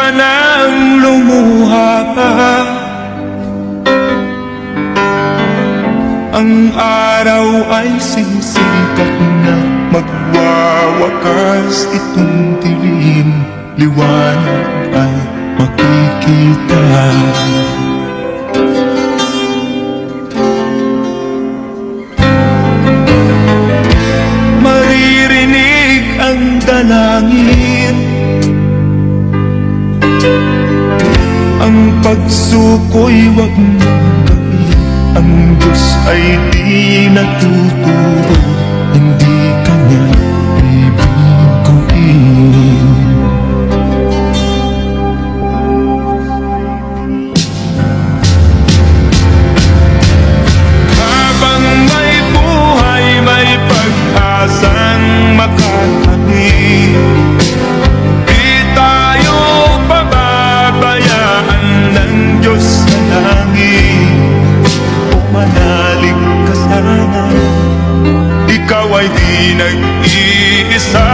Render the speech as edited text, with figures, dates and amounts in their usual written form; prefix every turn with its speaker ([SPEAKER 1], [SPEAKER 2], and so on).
[SPEAKER 1] ka nang lumuha. Ang araw ay sisikat na, magwawakas itong dilim, liwanag ay makikita. Maririnig ang dalangin, ang pagsuko'y wag mong gawin. Ang Diyos ay di natuturo, hindi Kanya bibiguin. Habang may buhay, may pag-asang makatanim. Di tayo pababayaan ng Diyos sa langit. Manalig ka sana, ikaw ay di nag-iisa.